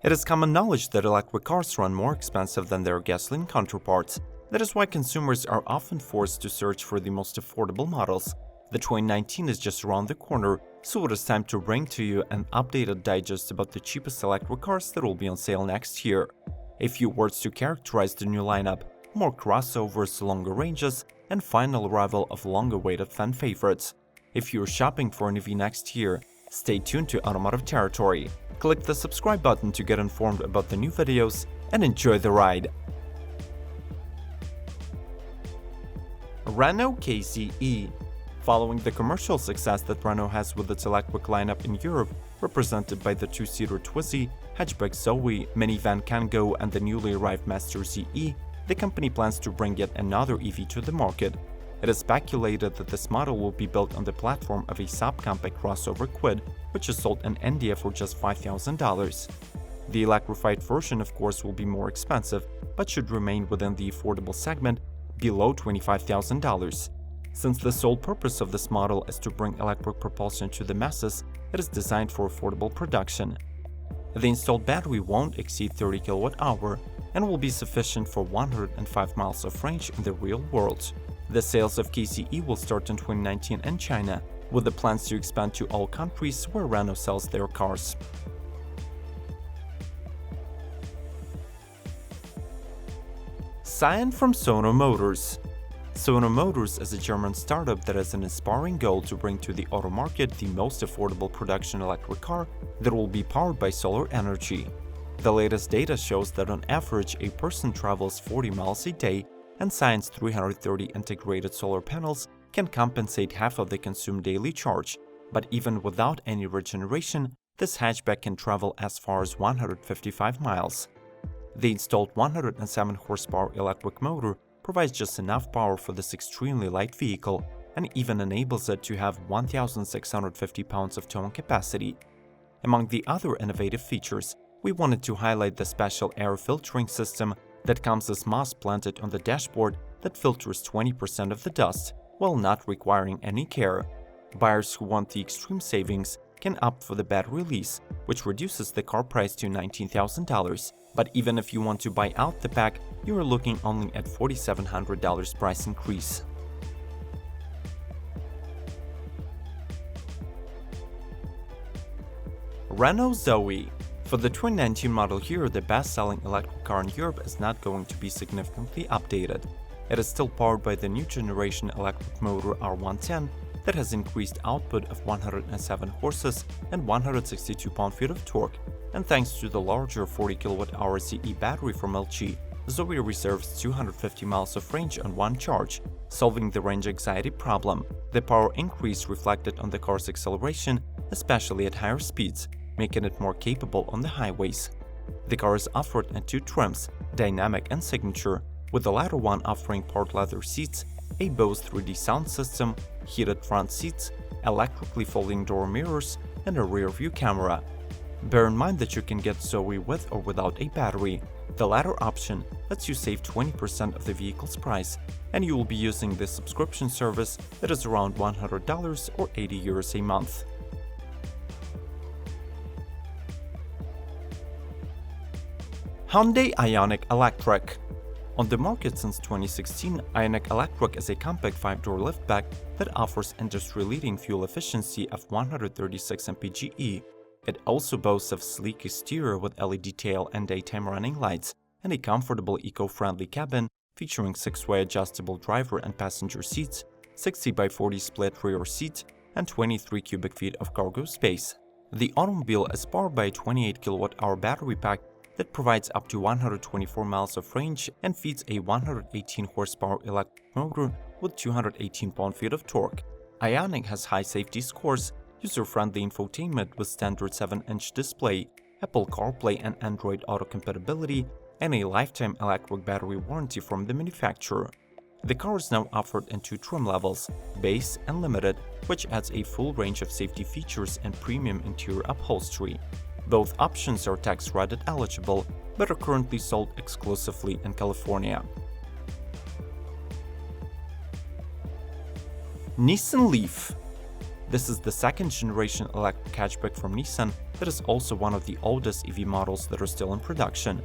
It is common knowledge that electric cars run more expensive than their gasoline counterparts. That is why consumers are often forced to search for the most affordable models. The 2019 is just around the corner, so it is time to bring to you an updated digest about the cheapest electric cars that will be on sale next year. A few words to characterize the new lineup: more crossovers, longer ranges, and final arrival of long-awaited fan favorites. If you're shopping for an EV next year, stay tuned to Automotive Territory. Click the subscribe button to get informed about the new videos and enjoy the ride. Renault KCE. Following the commercial success that Renault has with its electric lineup in Europe, represented by the two-seater Twizy, hatchback Zoe, minivan Kangoo, and the newly arrived Master ZE, the company plans to bring yet another EV to the market. It is speculated that this model will be built on the platform of a subcompact crossover Kwid, which is sold in India for just $5,000. The electrified version, of course, will be more expensive, but should remain within the affordable segment, below $25,000. Since the sole purpose of this model is to bring electric propulsion to the masses, it is designed for affordable production. The installed battery won't exceed 30 kWh and will be sufficient for 105 miles of range in the real world. The sales of KCE will start in 2019 in China, with the plans to expand to all countries where Renault sells their cars. Sion from Sono Motors. Sono Motors is a German startup that has an inspiring goal to bring to the auto market the most affordable production electric car that will be powered by solar energy. The latest data shows that on average a person travels 40 miles a day, and Sion's 330 integrated solar panels can compensate half of the consumed daily charge. But even without any regeneration, this hatchback can travel as far as 155 miles. The installed 107 horsepower electric motor provides just enough power for this extremely light vehicle and even enables it to have 1,650 pounds of towing capacity. Among the other innovative features, we wanted to highlight the special air filtering system that comes as moss planted on the dashboard that filters 20% of the dust, while not requiring any care. Buyers who want the extreme savings can opt for the battery lease, which reduces the car price to $19,000. But even if you want to buy out the pack, you are looking only at $4,700 price increase. Renault Zoe. For the 2019 model year, the best-selling electric car in Europe is not going to be significantly updated. It is still powered by the new generation electric motor R110 that has increased output of 107 horses and 162 pound-feet of torque, and thanks to the larger 40 kWh CE battery from LG, Zoe reserves 250 miles of range on one charge, solving the range anxiety problem. The power increase reflected on the car's acceleration, especially at higher speeds, making it more capable on the highways. The car is offered in two trims, Dynamic and Signature, with the latter one offering part leather seats, a Bose 3D sound system, heated front seats, electrically folding door mirrors, and a rear-view camera. Bear in mind that you can get Zoe with or without a battery. The latter option lets you save 20% of the vehicle's price, and you will be using the subscription service that is around $100 or 80 euros a month. Hyundai Ioniq Electric. On the market since 2016, Ioniq Electric is a compact 5-door liftback that offers industry-leading fuel efficiency of 136 mpge. It also boasts of sleek exterior with LED tail and daytime running lights, and a comfortable eco-friendly cabin featuring 6-way adjustable driver and passenger seats, 60 by 40 split rear seats, and 23 cubic feet of cargo space. The automobile is powered by a 28 kWh battery pack that provides up to 124 miles of range and feeds a 118 horsepower electric motor with 218 pound-feet of torque. Ioniq has high safety scores, user-friendly infotainment with standard 7-inch display, Apple CarPlay and Android Auto compatibility, and a lifetime electric battery warranty from the manufacturer. The car is now offered in two trim levels, Base and Limited, which adds a full range of safety features and premium interior upholstery. Both options are tax credit eligible, but are currently sold exclusively in California. Nissan Leaf. This is the second-generation electric hatchback from Nissan that is also one of the oldest EV models that are still in production.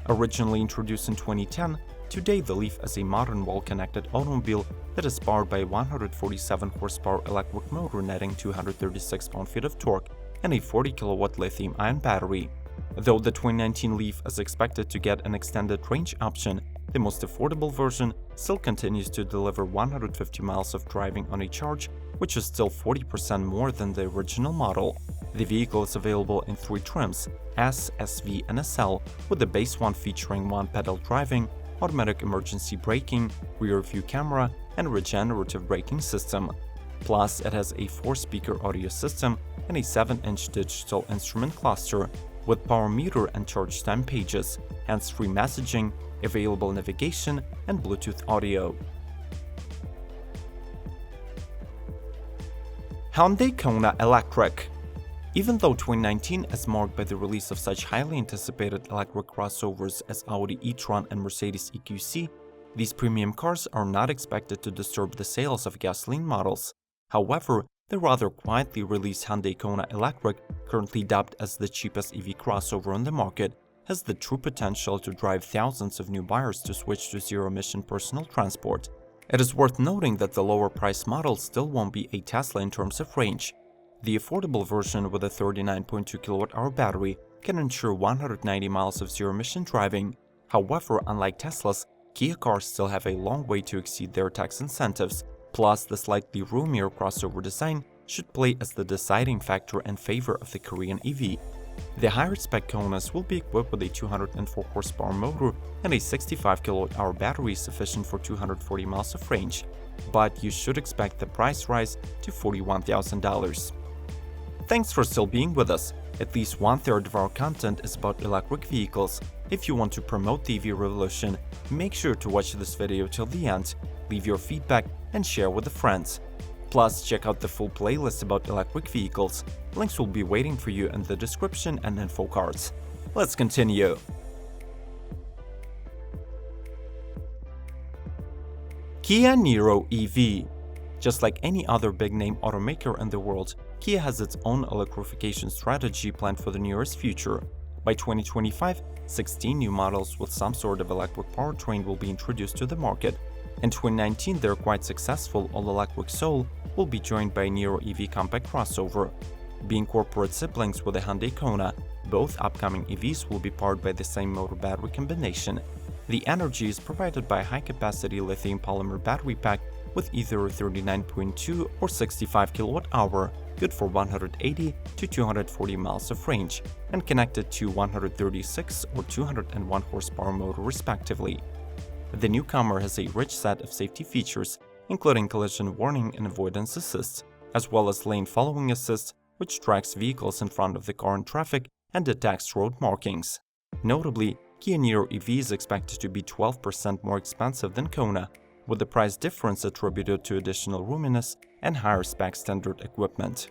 Originally introduced in 2010, today the Leaf is a modern, well-connected automobile that is powered by a 147 horsepower electric motor netting 236 pound-feet of torque and a 40 kilowatt lithium-ion battery. Though the 2019 Leaf is expected to get an extended range option, the most affordable version still continues to deliver 150 miles of driving on a charge, which is still 40% more than the original model. The vehicle is available in 3 trims, S, SV, and SL, with the base one featuring one-pedal driving, automatic emergency braking, rear-view camera, and regenerative braking system. Plus, it has a 4-speaker audio system and a 7-inch digital instrument cluster, with power meter and charge time pages, hands-free messaging, available navigation, and Bluetooth audio. Hyundai Kona Electric. Even though 2019 is marked by the release of such highly anticipated electric crossovers as Audi e-tron and Mercedes EQC, these premium cars are not expected to disturb the sales of gasoline models. However, the rather quietly released Hyundai Kona Electric, currently dubbed as the cheapest EV crossover on the market, has the true potential to drive thousands of new buyers to switch to zero-emission personal transport. It is worth noting that the lower-priced model still won't be a Tesla in terms of range. The affordable version with a 39.2 kWh battery can ensure 190 miles of zero-emission driving. However, unlike Teslas, Kia cars still have a long way to exceed their tax incentives. Plus, the slightly roomier crossover design should play as the deciding factor in favor of the Korean EV. The higher-spec Konas will be equipped with a 204 horsepower motor and a 65 kWh battery sufficient for 240 miles of range, but you should expect the price rise to $41,000. Thanks for still being with us. At least 1/3 of our content is about electric vehicles. If you want to promote the EV revolution, make sure to watch this video till the end, leave your feedback, and share with a friend. Plus, check out the full playlist about electric vehicles. Links will be waiting for you in the description and info cards. Let's continue. Kia Niro EV. Just like any other big-name automaker in the world, Kia has its own electrification strategy planned for the nearest future. By 2025, 16 new models with some sort of electric powertrain will be introduced to the market. In 2019, their quite successful all-electric Soul will be joined by a Niro EV compact crossover. Being corporate siblings with the Hyundai Kona, both upcoming EVs will be powered by the same motor-battery combination. The energy is provided by a high-capacity lithium polymer battery pack with either 39.2 or 65 kWh, good for 180 to 240 miles of range, and connected to 136 or 201 horsepower motor respectively. The newcomer has a rich set of safety features, including collision warning and avoidance assist, as well as lane following assist, which tracks vehicles in front of the car in traffic and detects road markings. Notably, Kia Niro EV is expected to be 12% more expensive than Kona, with the price difference attributed to additional roominess and higher spec standard equipment.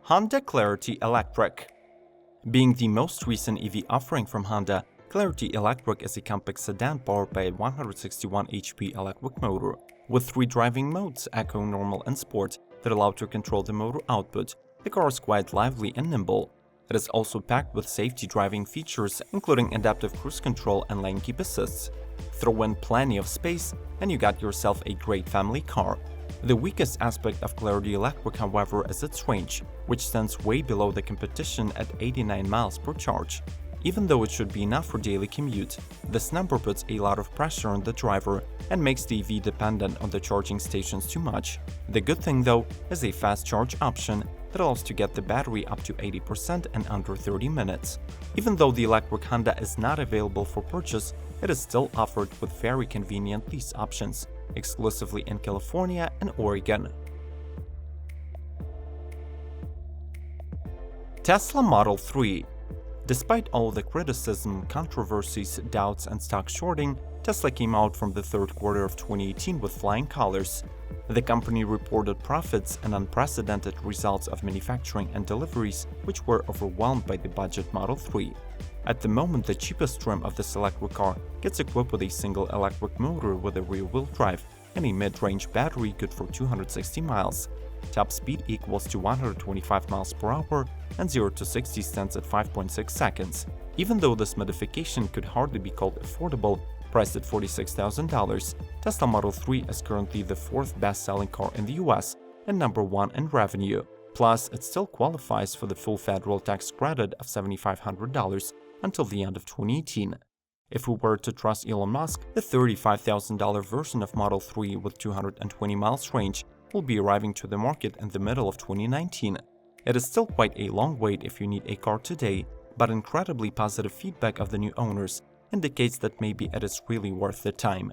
Honda Clarity Electric. Being the most recent EV offering from Honda, Clarity Electric is a compact sedan powered by a 161 HP electric motor, with 3 driving modes, Eco, Normal, and Sport, that allow to control the motor output. The car is quite lively and nimble. It is also packed with safety driving features, including adaptive cruise control and lane keep assists. Throw in plenty of space, and you got yourself a great family car. The weakest aspect of Clarity Electric, however, is its range, which stands way below the competition at 89 miles per charge. Even though it should be enough for daily commute, this number puts a lot of pressure on the driver and makes the EV dependent on the charging stations too much. The good thing, though, is a fast charge option that allows to get the battery up to 80% in under 30 minutes. Even though the electric Honda is not available for purchase, it is still offered with very convenient lease options, exclusively in California and Oregon. Tesla Model 3. Despite all the criticism, controversies, doubts, and stock shorting, Tesla came out from the third quarter of 2018 with flying colors. The company reported profits and unprecedented results of manufacturing and deliveries, which were overwhelmed by the budget Model 3. At the moment, the cheapest trim of this electric car gets equipped with a single electric motor with a rear-wheel drive, and a mid-range battery good for 260 miles. Top speed equals to 125 miles per hour, and 0 to 60 stands at 5.6 seconds. Even though this modification could hardly be called affordable, priced at $46,000, Tesla Model 3 is currently the fourth best-selling car in the US and number one in revenue. Plus, it still qualifies for the full federal tax credit of $7,500 until the end of 2018. If we were to trust Elon Musk, the $35,000 version of Model 3 with 220 miles range will be arriving to the market in the middle of 2019. It is still quite a long wait if you need a car today, but incredibly positive feedback of the new owners indicates that maybe it is really worth the time.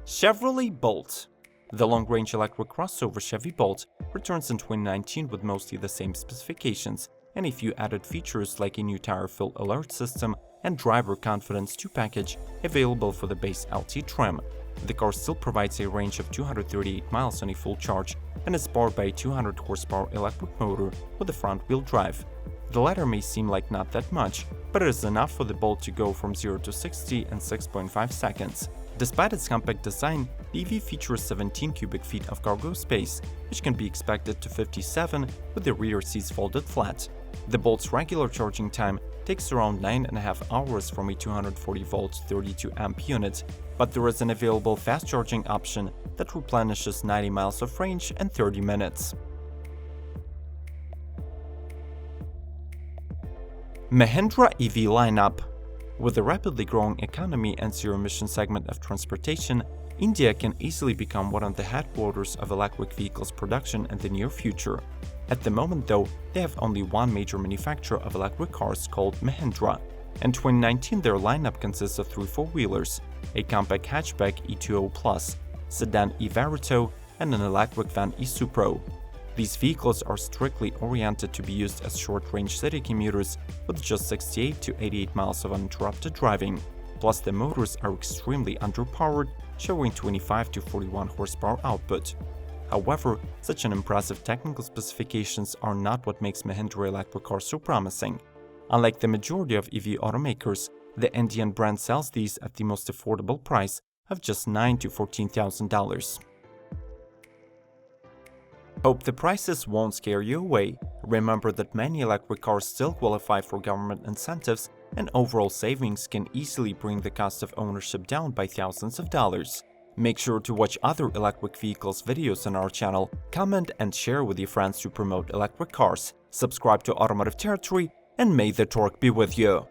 Chevrolet Bolt. The long-range electric crossover Chevy Bolt returns in 2019 with mostly the same specifications and a few added features like a new tire fill alert system and driver confidence 2 package available for the base LT trim. The car still provides a range of 238 miles on a full charge and is powered by a 200 horsepower electric motor with a front-wheel drive. The latter may seem like not that much, but it is enough for the Bolt to go from 0 to 60 in 6.5 seconds. Despite its compact design, the EV features 17 cubic feet of cargo space, which can be expected to 57 with the rear seats folded flat. The Bolt's regular charging time takes around 9.5 hours from a 240-volt 32-amp unit, but there is an available fast charging option that replenishes 90 miles of range in 30 minutes. Mahindra EV lineup. With a rapidly growing economy and zero-emission segment of transportation, India can easily become one of the headquarters of electric vehicles production in the near future. At the moment, though, they have only one major manufacturer of electric cars called Mahindra. In 2019, their lineup consists of 3 four-wheelers, a compact hatchback E2O Plus, sedan E-Verito, and an electric van E-Supro. These vehicles are strictly oriented to be used as short-range city commuters with just 68 to 88 miles of uninterrupted driving. Plus, the motors are extremely underpowered, showing 25 to 41 horsepower output. However, such an impressive technical specifications are not what makes Mahindra electric cars so promising. Unlike the majority of EV automakers, the Indian brand sells these at the most affordable price of just $9,000 to $14,000. Hope the prices won't scare you away. Remember that many electric cars still qualify for government incentives, and overall savings can easily bring the cost of ownership down by thousands of dollars. Make sure to watch other electric vehicles videos on our channel, comment and share with your friends to promote electric cars. Subscribe to Automotive Territory, and may the torque be with you!